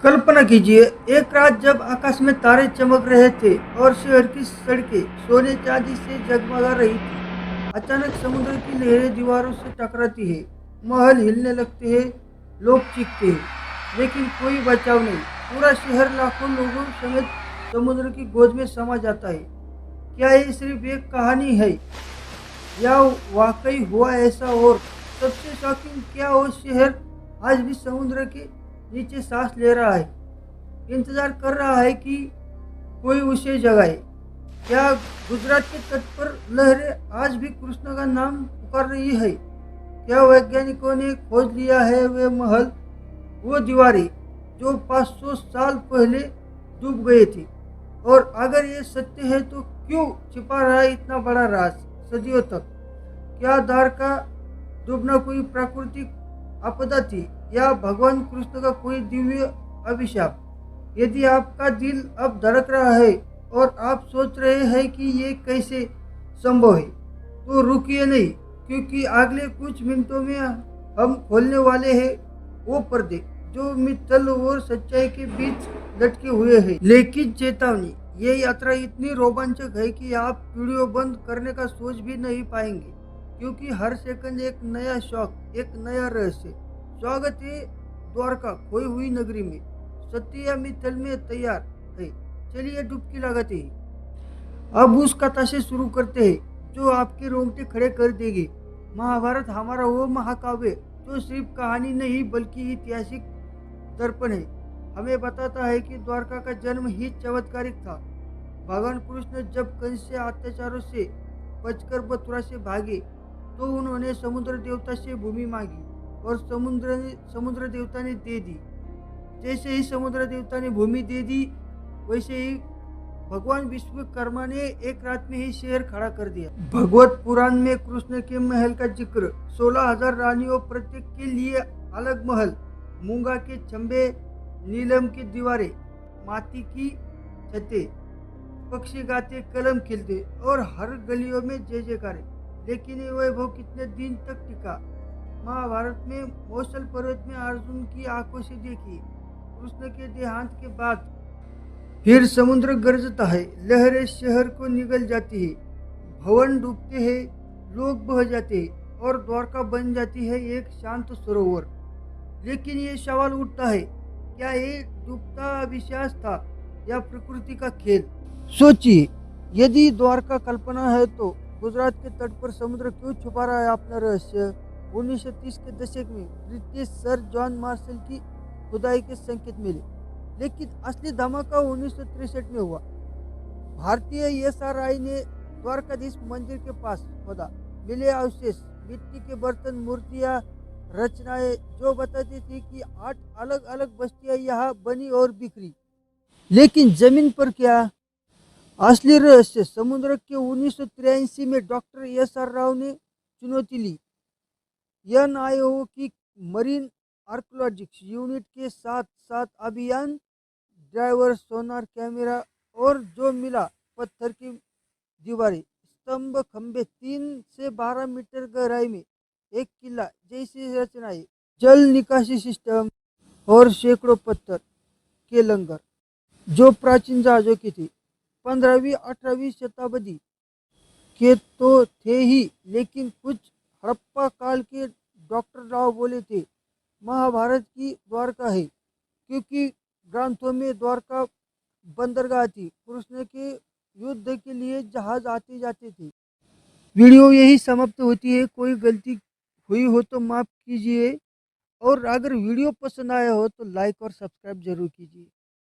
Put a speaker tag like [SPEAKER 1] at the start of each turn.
[SPEAKER 1] कल्पना कीजिए, एक रात जब आकाश में तारे चमक रहे थे और शहर की सड़कें सोने चांदी से जगमगा रही थी। अचानक समुद्र की लहरें दीवारों से टकराती है, महल हिलने लगते हैं, लोग चीखते हैं, लेकिन कोई बचाव नहीं। पूरा शहर लाखों लोगों समेत समुद्र की गोद में समा जाता है। क्या ये सिर्फ एक कहानी है या वाकई हुआ ऐसा? और सबसे शॉकिंग, क्या वो शहर आज भी समुद्र के नीचे सांस ले रहा है, इंतजार कर रहा है कि कोई उसे जगाए? क्या गुजरात के तट पर लहरें आज भी कृष्ण का नाम पुकार रही है? क्या वैज्ञानिकों ने खोज लिया है वे महल, वो दीवारें जो 500 साल पहले डूब गए थे? और अगर ये सत्य है तो क्यों छिपा रहा है इतना बड़ा राज सदियों तक? क्या द्वारका डूबना कोई प्राकृतिक आपदा थी या भगवान कृष्ण का कोई दिव्य अभिशाप? यदि आपका दिल अब धड़क रहा है और आप सोच रहे हैं कि ये कैसे संभव है, तो रुकिए नहीं, क्योंकि अगले कुछ मिनटों में हम खोलने वाले हैं वो पर्दे जो मित्तल और सच्चाई के बीच लटके हुए हैं। लेकिन चेतावनी, ये यात्रा इतनी रोमांचक है कि आप वीडियो बंद करने का सोच भी नहीं पाएंगे, क्योंकि हर सेकंड एक नया शौक, एक नया रहस्य। स्वागत है द्वारका खोई हुई नगरी में। सत्य या मित्तल में तैयार है? चलिए डुबकी लगाते हैं। अब उस कथा से शुरू करते हैं जो आपके रोंगटे खड़े कर देगी। महाभारत हमारा वो महाकाव्य जो सिर्फ कहानी नहीं बल्कि ऐतिहासिक दर्पण है। हमें बताता है कि द्वारका का जन्म ही चमत्कारिक था। भगवान कृष्ण जब कंस से अत्याचारों से बचकर मथुरा से भागे तो उन्होंने समुद्र देवता से भूमि मांगी और समुद्र देवता ने दे दी। जैसे ही समुद्र देवता ने भूमि दे दी, वैसे ही भगवान विश्वकर्मा ने एक रात में ही शहर खड़ा कर दिया। भगवत पुराण में कृष्ण के महल का जिक्र, 16,000 रानियों, प्रत्येक के लिए अलग महल, मूंगा के चंबे, नीलम की दीवारें, माटी की छतें, पक्षी गाते, कलम खिलते और हर गलियों में जय जयकारे। लेकिन ये वैभव कितने दिन तक टिका? महाभारत में मौसल पर्वत में अर्जुन की आंखों से देखी, कृष्ण के देहांत के बाद फिर समुद्र गरजता है, लहरें शहर को निगल जाती है, भवन डूबते हैं, लोग बह जाते हैं और द्वारका बन जाती है एक शांत सरोवर। लेकिन ये सवाल उठता है, क्या ये डूबता अविश्वास था या प्रकृति का खेल? सोचिए, यदि द्वारका कल्पना है तो गुजरात के तट पर समुद्र क्यों छुपा रहा है अपना रहस्य? 1930 के दशक में ब्रिटिश सर जॉन मार्शल की खुदाई के संकेत मिले, लेकिन असली धमाका 1963 में हुआ। भारतीय SRI ने द्वारकाधीश मंदिर के पास खोदा, मिले अवशेष, मिट्टी के बर्तन, मूर्तियां, रचनाएं जो बताती थी कि 8 अलग अलग बस्तियां यहाँ बनी और बिखरी। लेकिन जमीन पर क्या? असली रहस्य समुद्र के 1983 में डॉक्टर SR राव ने चुनौती ली। NIO की मरीन आर्कोलॉजिक्स यूनिट के साथ साथ अभियान, ड्राइवर, सोनार, कैमरा और जो मिला, पत्थर की दीवारें, स्तंभ, खंबे, 3 से 12 मीटर गहराई में एक किला जैसी रचनाएं, जल निकासी सिस्टम और सैकड़ों पत्थर के लंगर जो प्राचीन जहाजों की थी। 15वीं 18वीं शताब्दी के तो थे ही, लेकिन कुछ हड़प्पा काल के डॉक्टर राव बोले थे महाभारत की द्वारका है, क्योंकि ग्रंथों में द्वारका बंदरगाह थी, कृष्ण के युद्ध के लिए जहाज आते जाते थे। वीडियो यही समाप्त होती है। कोई गलती हुई हो तो माफ कीजिए, और अगर वीडियो पसंद आया हो तो लाइक और सब्सक्राइब जरूर कीजिए।